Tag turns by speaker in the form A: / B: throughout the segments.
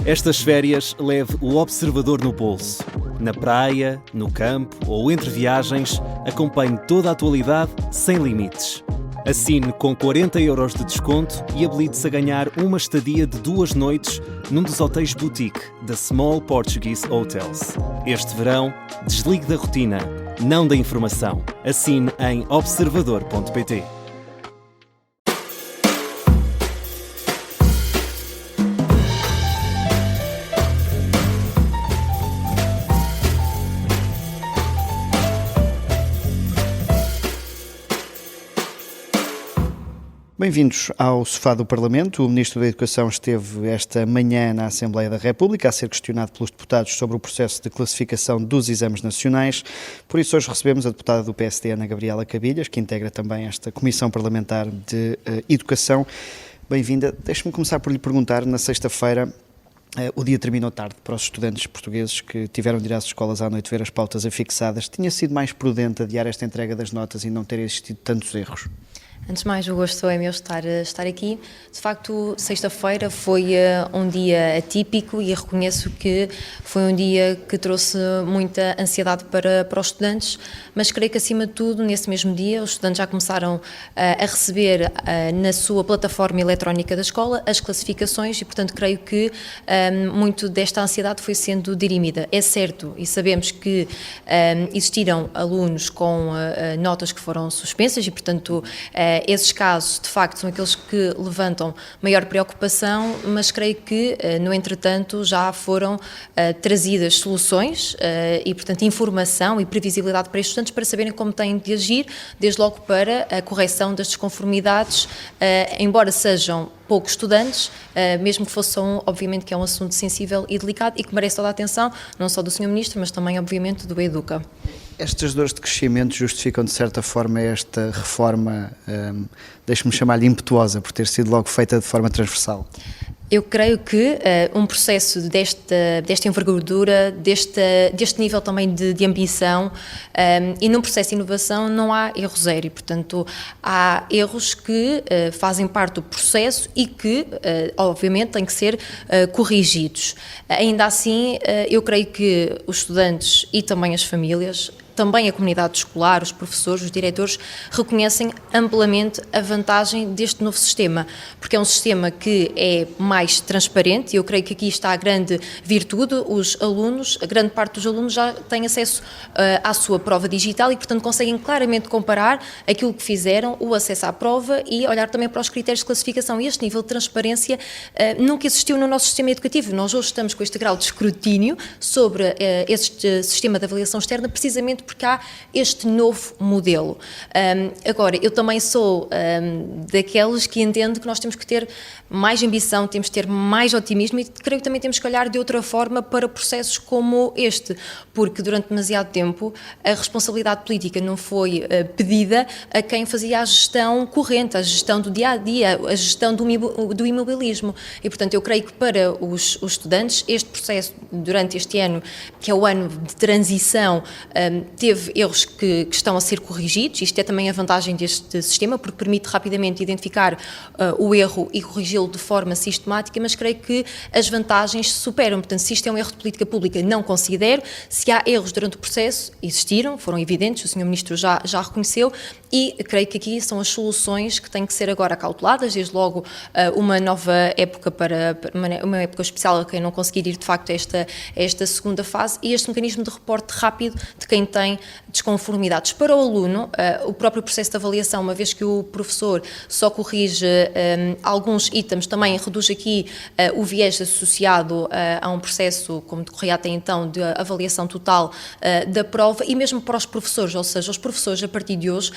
A: Estas férias leve o observador no bolso. Na praia, no campo ou entre viagens, acompanhe toda a atualidade sem limites. Assine com 40€ de desconto e habilite-se a ganhar uma estadia de 2 noites num dos hotéis boutique da Small Portuguese Hotels. Este verão, desligue da rotina, não da informação. Assine em observador.pt.
B: Bem-vindos ao Sofá do Parlamento. O Ministro da Educação esteve esta manhã na Assembleia da República a ser questionado pelos deputados sobre o processo de classificação dos exames nacionais. Por isso hoje recebemos a deputada do PSD, Ana Gabriela Cabilhas, que integra também esta Comissão Parlamentar de Educação. Bem-vinda. Deixe-me começar por lhe perguntar, na sexta-feira, o dia terminou tarde para os estudantes portugueses que tiveram de ir às escolas à noite ver as pautas afixadas. Tinha sido mais prudente adiar esta entrega das notas e não ter existido tantos erros?
C: Antes de mais, o gosto é meu estar aqui. De facto, sexta-feira foi um dia atípico e reconheço que foi um dia que trouxe muita ansiedade para os estudantes, mas creio que, acima de tudo, nesse mesmo dia, os estudantes já começaram a receber na sua plataforma eletrónica da escola as classificações e, portanto, creio que muito desta ansiedade foi sendo dirimida. É certo, e sabemos que existiram alunos com notas que foram suspensas e, portanto, esses casos, de facto, são aqueles que levantam maior preocupação, mas creio que, no entretanto, já foram trazidas soluções e, portanto, informação e previsibilidade para estes estudantes para saberem como têm de agir, desde logo para a correção das desconformidades, embora sejam poucos estudantes, mesmo que fosse obviamente que é um assunto sensível e delicado e que merece toda a atenção, não só do Sr. Ministro, mas também, obviamente, do Educa.
B: Estas dores de crescimento justificam, de certa forma, esta reforma, deixe-me chamar-lhe impetuosa, por ter sido logo feita de forma transversal?
C: Eu creio que um processo desta envergadura, deste nível também de ambição e num processo de inovação não há erro zero e, portanto, há erros que fazem parte do processo e que, obviamente, têm que ser corrigidos. Ainda assim, eu creio que os estudantes e também as famílias, também a comunidade escolar, os professores, os diretores, reconhecem amplamente a vantagem deste novo sistema, porque é um sistema que é mais transparente e eu creio que aqui está a grande virtude. Os alunos, a grande parte dos alunos já têm acesso à sua prova digital e, portanto, conseguem claramente comparar aquilo que fizeram, o acesso à prova e olhar também para os critérios de classificação. E este nível de transparência nunca existiu no nosso sistema educativo. Nós hoje estamos com este grau de escrutínio sobre este sistema de avaliação externa, precisamente porque há este novo modelo. Agora, eu também sou daqueles que entendo que nós temos que ter mais ambição, temos que ter mais otimismo e creio que também temos que olhar de outra forma para processos como este, porque durante demasiado tempo a responsabilidade política não foi pedida a quem fazia a gestão corrente, a gestão do dia-a-dia, a gestão do imobilismo e, portanto, eu creio que para os estudantes este processo durante este ano, que é o ano de transição, teve erros que estão a ser corrigidos. Isto é também a vantagem deste sistema, porque permite rapidamente identificar o erro e corrigi-lo de forma sistemática, mas creio que as vantagens se superam. Portanto, se isto é um erro de política pública, não considero. Se há erros durante o processo, existiram, foram evidentes, o Sr. Ministro já reconheceu e creio que aqui são as soluções que têm que ser agora cauteladas, desde logo uma nova época para uma época especial a quem não conseguir ir de facto a esta segunda fase e este mecanismo de reporte rápido de quem tem desconformidades. Para o aluno, o próprio processo de avaliação, uma vez que o professor só corrige alguns itens, também reduz aqui o viés associado a um processo, como decorria até então, de avaliação total da prova e mesmo para os professores, ou seja, os professores a partir de hoje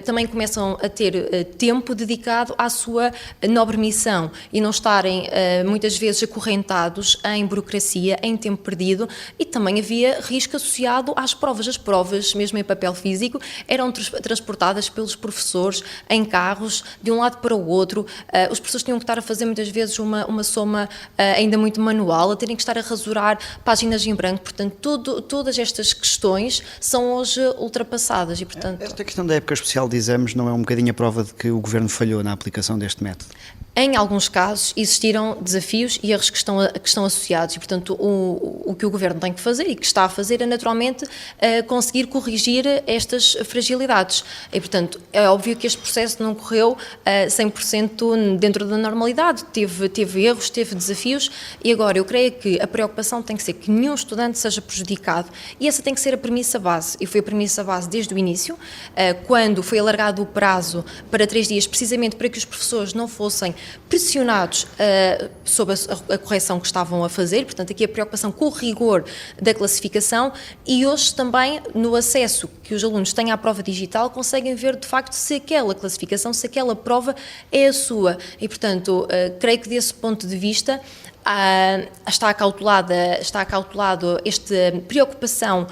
C: também começam a ter tempo dedicado à sua nobre missão e não estarem muitas vezes acorrentados em burocracia, em tempo perdido e também havia risco associado às provas. As as provas, mesmo em papel físico, eram transportadas pelos professores em carros, de um lado para o outro. Os professores tinham que estar a fazer muitas vezes uma soma ainda muito manual, a terem que estar a rasurar páginas em branco. Portanto, todas estas questões são hoje ultrapassadas. E, portanto,
B: esta questão da época especial de exames não é um bocadinho a prova de que o Governo falhou na aplicação deste método?
C: Em alguns casos existiram desafios e erros que estão associados e, portanto, o que o Governo tem que fazer e que está a fazer é naturalmente conseguir corrigir estas fragilidades. E, portanto, é óbvio que este processo não correu 100% dentro da normalidade, teve erros, teve desafios e agora eu creio que a preocupação tem que ser que nenhum estudante seja prejudicado e essa tem que ser a premissa base e foi a premissa base desde o início, quando foi alargado o prazo para 3 dias, precisamente para que os professores não fossem pressionados sobre a correção que estavam a fazer, portanto aqui a preocupação com o rigor da classificação e hoje também no acesso que os alunos têm à prova digital conseguem ver de facto se aquela classificação, se aquela prova é a sua e portanto creio que desse ponto de vista está acautelado esta preocupação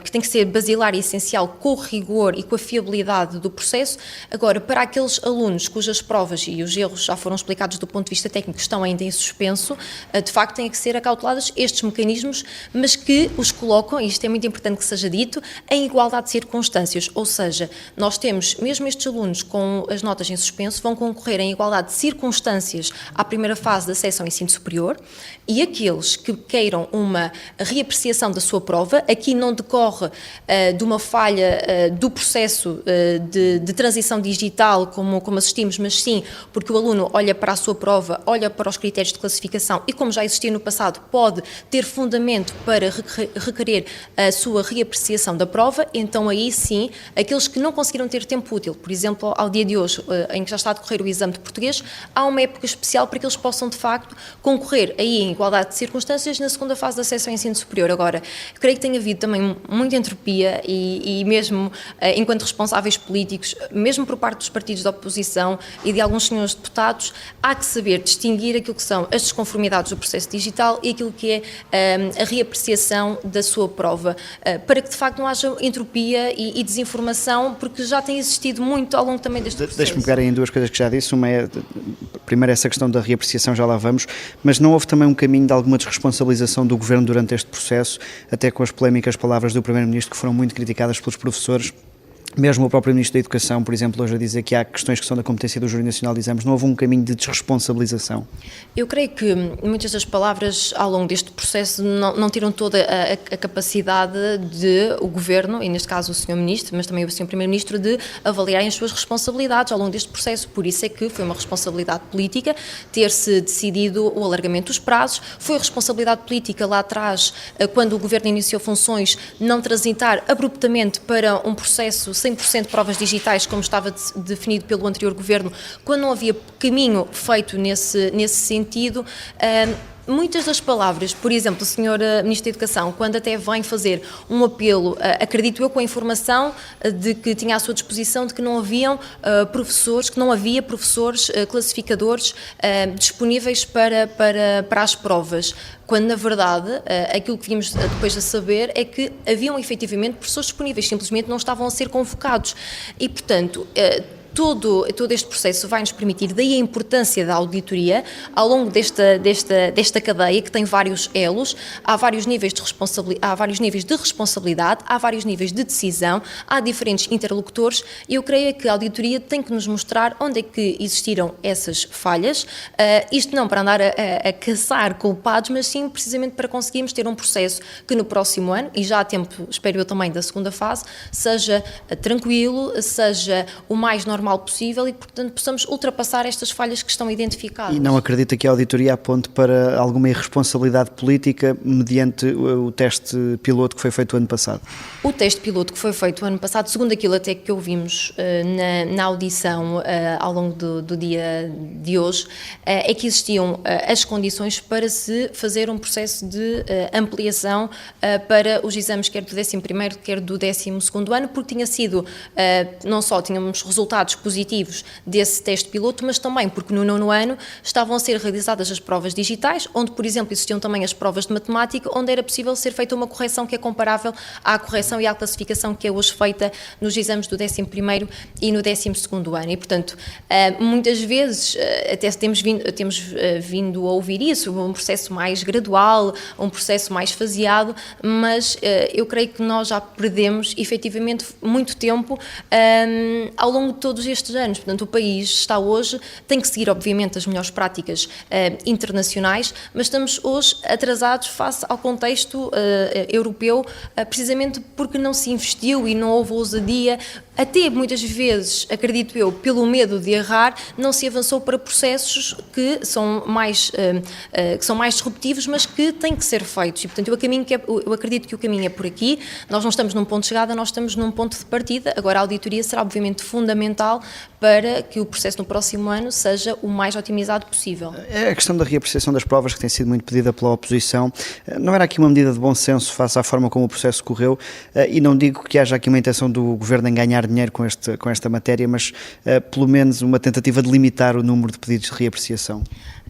C: que tem que ser basilar e essencial com o rigor e com a fiabilidade do processo. Agora, para aqueles alunos cujas provas e os erros já foram explicados do ponto de vista técnico, estão ainda em suspenso, de facto têm que ser acautelados estes mecanismos, mas que os colocam, e isto é muito importante que seja dito, em igualdade de circunstâncias, ou seja, nós temos, mesmo estes alunos com as notas em suspenso, vão concorrer em igualdade de circunstâncias à primeira fase de acesso ao ensino superior, e aqueles que queiram uma reapreciação da sua prova, aqui não decorre de uma falha do processo de transição digital, como assistimos, mas sim porque o aluno olha para a sua prova, olha para os critérios de classificação e, como já existia no passado, pode ter fundamento para requerer a sua reapreciação da prova, então aí sim, aqueles que não conseguiram ter tempo útil, por exemplo, ao dia de hoje, em que já está a decorrer o exame de português, há uma época especial para que eles possam, de facto, concorrer aí em igualdade de circunstâncias na segunda fase de acesso ao ensino superior. Agora, creio que tem havido também muita entropia e mesmo enquanto responsáveis políticos, mesmo por parte dos partidos da oposição e de alguns senhores deputados, há que saber distinguir aquilo que são as desconformidades do processo digital e aquilo que é a reapreciação da sua prova, para que de facto não haja entropia e desinformação, porque já tem existido muito ao longo também deste processo.
B: Deixe-me pegar em duas coisas que já disse. Uma é, primeiro, essa questão da reapreciação, já lá vamos, mas não houve também um caminho de alguma desresponsabilização do Governo durante este processo, até com as polémicas palavras do Primeiro-Ministro que foram muito criticadas pelos professores? Mesmo o próprio Ministro da Educação, por exemplo, hoje a dizer que há questões que são da competência do Júri Nacional de Exames, não houve um caminho de desresponsabilização?
C: Eu creio que muitas das palavras ao longo deste processo não tiram toda a capacidade de o Governo, e neste caso o Sr. Ministro, mas também o Sr. Primeiro-Ministro, de avaliarem as suas responsabilidades ao longo deste processo. Por isso é que foi uma responsabilidade política ter-se decidido o alargamento dos prazos, foi responsabilidade política lá atrás, quando o Governo iniciou funções, não transitar abruptamente para um processo 100% provas digitais, como estava definido pelo anterior Governo, quando não havia caminho feito nesse sentido. Muitas das palavras, por exemplo, o Sr. Ministro da Educação, quando até vem fazer um apelo, acredito eu, com a informação de que tinha à sua disposição de que não haviam professores, que não havia professores classificadores disponíveis para as provas, quando na verdade aquilo que vimos depois a saber é que haviam efetivamente professores disponíveis, simplesmente não estavam a ser convocados e, portanto, todo este processo vai nos permitir, daí a importância da auditoria ao longo desta cadeia, que tem vários elos, há vários níveis de responsabilidade, há vários níveis de decisão, há diferentes interlocutores e eu creio que a auditoria tem que nos mostrar onde é que existiram essas falhas, isto não para andar a caçar culpados, mas sim precisamente para conseguirmos ter um processo que no próximo ano, e já há tempo, espero eu também, da segunda fase, seja tranquilo, seja o mais normal possível e, portanto, possamos ultrapassar estas falhas que estão identificadas.
B: E não acredita que a auditoria aponte para alguma irresponsabilidade política mediante o teste piloto que foi feito o ano passado?
C: O teste piloto que foi feito o ano passado, segundo aquilo até que ouvimos na audição ao longo do dia de hoje, é que existiam as condições para se fazer um processo de ampliação para os exames quer do 11º, quer do 12º ano, porque tinha sido, não só tínhamos resultados resultados positivos desse teste piloto, mas também porque no 9º ano estavam a ser realizadas as provas digitais, onde, por exemplo, existiam também as provas de matemática, onde era possível ser feita uma correção que é comparável à correção e à classificação que é hoje feita nos exames do 11º e no 12º ano. E, portanto, muitas vezes até temos vindo a ouvir isso, um processo mais gradual, um processo mais faseado, mas eu creio que nós já perdemos, efetivamente, muito tempo ao longo de todos estes anos. Portanto, o país está hoje, tem que seguir, obviamente, as melhores práticas internacionais, mas estamos hoje atrasados face ao contexto europeu, precisamente porque não se investiu e não houve ousadia, até muitas vezes, acredito eu, pelo medo de errar, não se avançou para processos que são mais disruptivos, mas que têm que ser feitos. E, portanto, eu acredito que o caminho é por aqui. Nós não estamos num ponto de chegada, nós estamos num ponto de partida. Agora, a auditoria será, obviamente, fundamental para que o processo no próximo ano seja o mais otimizado possível.
B: É a questão da reapreciação das provas, que tem sido muito pedida pela oposição. Não era aqui uma medida de bom senso face à forma como o processo correu? E não digo que haja aqui uma intenção do Governo em ganhar dinheiro com esta matéria, mas pelo menos uma tentativa de limitar o número de pedidos de reapreciação.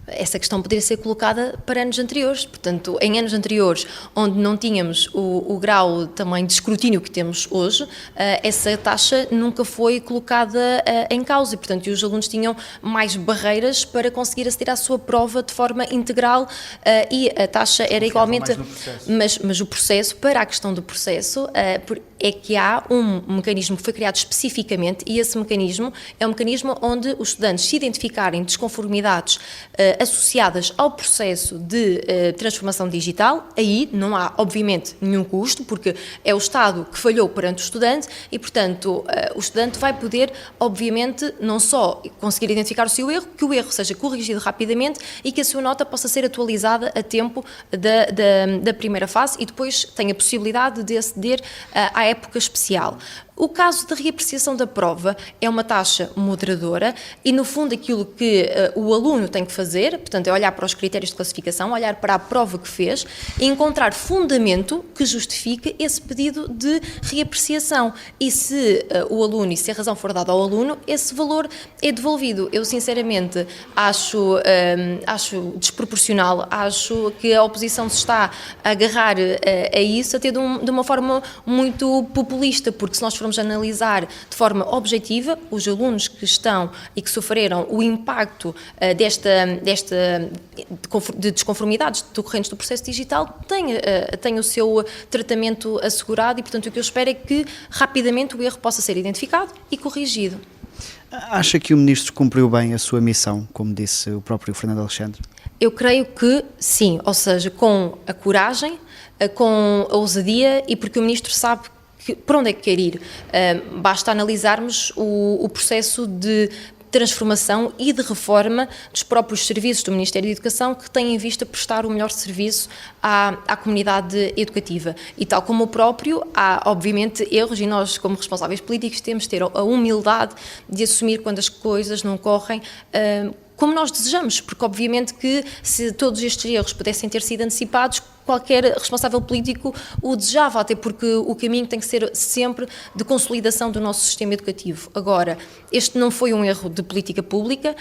C: Essa questão poderia ser colocada para anos anteriores, portanto, em anos anteriores, onde não tínhamos o grau também de escrutínio que temos hoje, essa taxa nunca foi colocada em causa e, portanto, os alunos tinham mais barreiras para conseguir aceder à sua prova de forma integral e a taxa era igualmente... Mas o processo, para a questão do processo, é que há um mecanismo que foi criado especificamente e esse mecanismo é um mecanismo onde os estudantes se identificarem desconformidades associadas ao processo de transformação digital, aí não há, obviamente, nenhum custo, porque é o Estado que falhou perante o estudante e, portanto, o estudante vai poder, obviamente, não só conseguir identificar o seu erro, que o erro seja corrigido rapidamente e que a sua nota possa ser atualizada a tempo da primeira fase e depois tem a possibilidade de aceder à época especial. O caso da reapreciação da prova é uma taxa moderadora e, no fundo, aquilo que o aluno tem que fazer, portanto, é olhar para os critérios de classificação, olhar para a prova que fez e encontrar fundamento que justifique esse pedido de reapreciação. E se o aluno, e se a razão for dada ao aluno, esse valor é devolvido. Eu, sinceramente, acho desproporcional, acho que a oposição se está a agarrar a isso até de uma forma muito populista, porque se nós formos analisar de forma objetiva os alunos que estão e que sofreram o impacto de desconformidades decorrentes do processo digital, tem o seu tratamento assegurado e, portanto, o que eu espero é que rapidamente o erro possa ser identificado e corrigido.
B: Acha que o Ministro cumpriu bem a sua missão, como disse o próprio Fernando Alexandre?
C: Eu creio que sim, ou seja, com a coragem, com a ousadia e porque o Ministro sabe para onde é que quer ir. Basta analisarmos o processo de transformação e de reforma dos próprios serviços do Ministério da Educação que têm em vista prestar o melhor serviço à comunidade educativa. E tal como o próprio, há obviamente erros e nós, como responsáveis políticos, temos de ter a humildade de assumir quando as coisas não correm como nós desejamos, porque obviamente que se todos estes erros pudessem ter sido antecipados, qualquer responsável político o desejava, até porque o caminho tem que ser sempre de consolidação do nosso sistema educativo. Agora, este não foi um erro de política pública,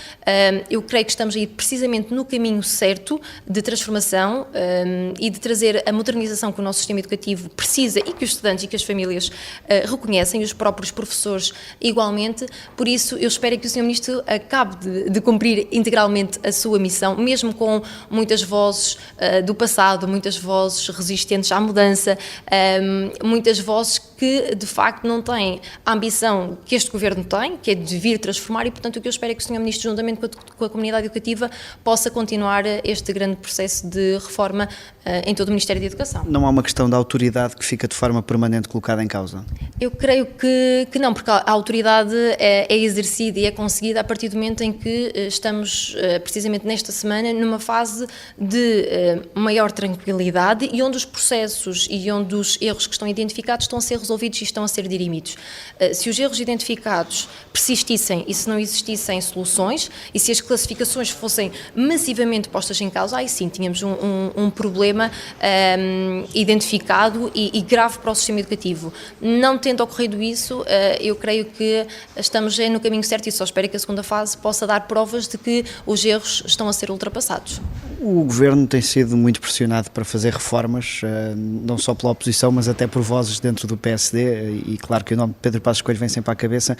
C: eu creio que estamos aí precisamente no caminho certo de transformação e de trazer a modernização que o nosso sistema educativo precisa e que os estudantes e que as famílias reconhecem, e os próprios professores igualmente. Por isso, eu espero que o Sr. Ministro acabe de cumprir integralmente a sua missão, mesmo com muitas vozes do passado, muitas vozes resistentes à mudança, muitas vozes que de facto não têm a ambição que este Governo tem, que é de vir transformar, e portanto o que eu espero é que o Sr. Ministro, juntamente com a comunidade educativa, possa continuar este grande processo de reforma em todo o Ministério da Educação.
B: Não há uma questão da autoridade que fica de forma permanente colocada em causa?
C: Eu creio que não, porque a autoridade é exercida e é conseguida a partir do momento em que estamos precisamente nesta semana numa fase de maior tranquilidade realidade e onde os processos e onde os erros que estão identificados estão a ser resolvidos e estão a ser dirimidos. Se os erros identificados persistissem e se não existissem soluções e se as classificações fossem massivamente postas em causa, aí sim tínhamos um problema identificado e grave para o sistema educativo. Não tendo ocorrido isso, eu creio que estamos no caminho certo e só espero que a segunda fase possa dar provas de que os erros estão a ser ultrapassados.
B: O Governo tem sido muito pressionado para fazer reformas, não só pela oposição, mas até por vozes dentro do PSD, e claro que o nome de Pedro Passos Coelho vem sempre à cabeça.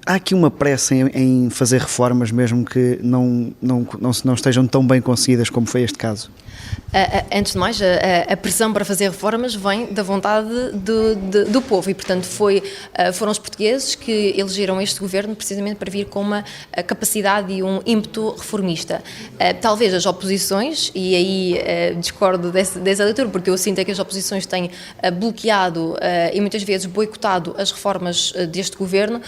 B: Há aqui uma pressa em fazer reformas, mesmo que não estejam tão bem conseguidas como foi este caso?
C: Antes de mais, a pressão para fazer reformas vem da vontade do povo e, portanto, foram os portugueses que elegeram este governo precisamente para vir com uma capacidade e um ímpeto reformista. Talvez as oposições, e aí discordo dessa leitura, porque eu sinto que as oposições têm bloqueado e muitas vezes boicotado as reformas deste governo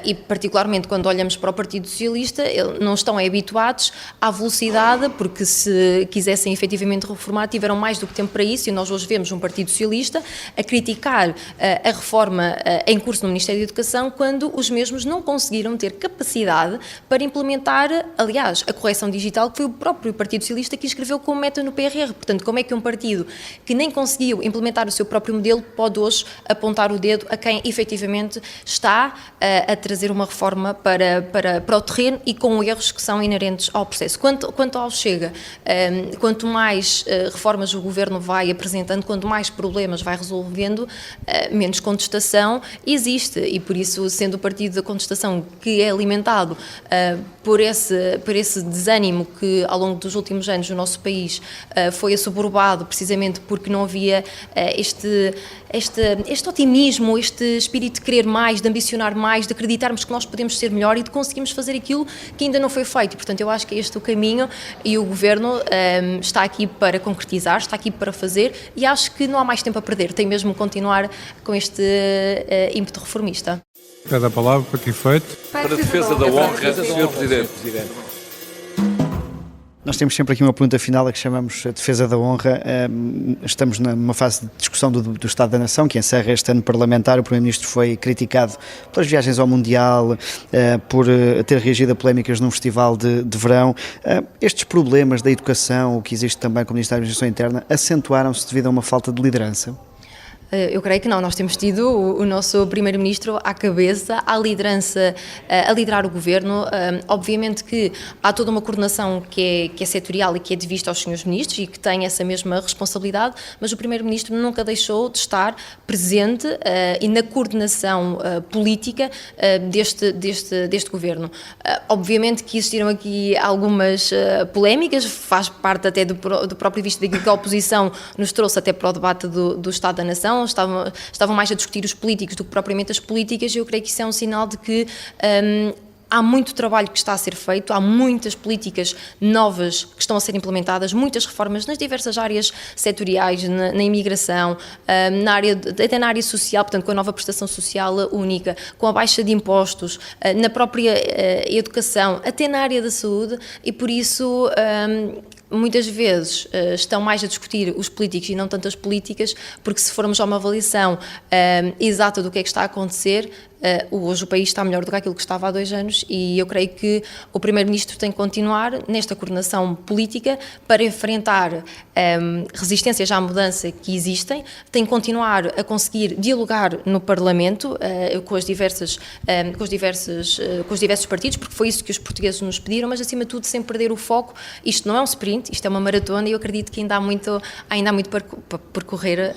C: e, particularmente, quando olhamos para o Partido Socialista, não estão habituados à velocidade, porque se quisessem efetivamente reformar, tiveram mais do que tempo para isso, e nós hoje vemos um Partido Socialista a criticar a reforma em curso no Ministério da Educação, quando os mesmos não conseguiram ter capacidade para implementar, aliás, a correção digital, que foi o próprio Partido Socialista que escreveu como meta no PRR. Portanto, como é que um partido que nem conseguiu implementar o seu próprio modelo pode hoje apontar o dedo a quem efetivamente está a trazer uma reforma para o terreno e com erros que são inerentes ao processo? Quanto ao Chega, quanto mais reformas o Governo vai apresentando, quanto mais problemas vai resolvendo, menos contestação existe, e por isso, sendo o partido da contestação que é alimentado por esse desânimo que ao longo dos últimos anos no nosso país foi assoberbado precisamente porque não havia este otimismo, este espírito de querer mais, de ambicionar mais, de acreditarmos que nós podemos ser melhor e de conseguirmos fazer aquilo que ainda não foi feito. E, portanto, eu acho que é este o caminho e o Governo está aqui para concretizar, está aqui para fazer, e acho que não há mais tempo a perder, tem mesmo que continuar com este ímpeto reformista.
D: Pede a palavra para que efeito?
E: Para a defesa da honra, Sr. Presidente.
B: Nós temos sempre aqui uma pergunta final a que chamamos a defesa da honra. Estamos numa fase de discussão do Estado da Nação, que encerra este ano parlamentar. O Primeiro-Ministro foi criticado pelas viagens ao Mundial, por ter reagido a polémicas num festival de verão. Estes problemas da educação, o que existe também com o Ministério da Administração Interna, acentuaram-se devido a uma falta de liderança?
C: Eu creio que não, nós temos tido o nosso Primeiro-Ministro à cabeça, à liderança, a liderar o Governo. Obviamente que há toda uma coordenação que é setorial e que é devista aos senhores Ministros e que tem essa mesma responsabilidade, mas o Primeiro-Ministro nunca deixou de estar presente e na coordenação política deste Governo. Obviamente que existiram aqui algumas polémicas, faz parte até do próprio visto daquilo que a oposição nos trouxe até para o debate do Estado da Nação. Estavam mais a discutir os políticos do que propriamente as políticas, e eu creio que isso é um sinal de que há muito trabalho que está a ser feito, há muitas políticas novas que estão a ser implementadas, muitas reformas nas diversas áreas setoriais, na imigração, até na área social, portanto, com a nova prestação social única, com a baixa de impostos, na própria educação, até na área da saúde, e por isso muitas vezes estão mais a discutir os políticos e não tanto as políticas, porque se formos a uma avaliação exata do que é que está a acontecer, hoje o país está melhor do que aquilo que estava há 2 anos, e eu creio que o Primeiro-Ministro tem que continuar nesta coordenação política para enfrentar resistências à mudança que existem, tem que continuar a conseguir dialogar no Parlamento com os diversos partidos, porque foi isso que os portugueses nos pediram, mas acima de tudo sem perder o foco. Isto não é um sprint, isto é uma maratona, e eu acredito que ainda há muito para percorrer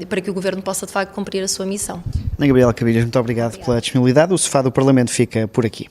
C: para que o Governo possa de facto cumprir a sua missão.
B: Ana Gabriela Cabilhas, muito obrigado pela disponibilidade. O Sofá do Parlamento fica por aqui.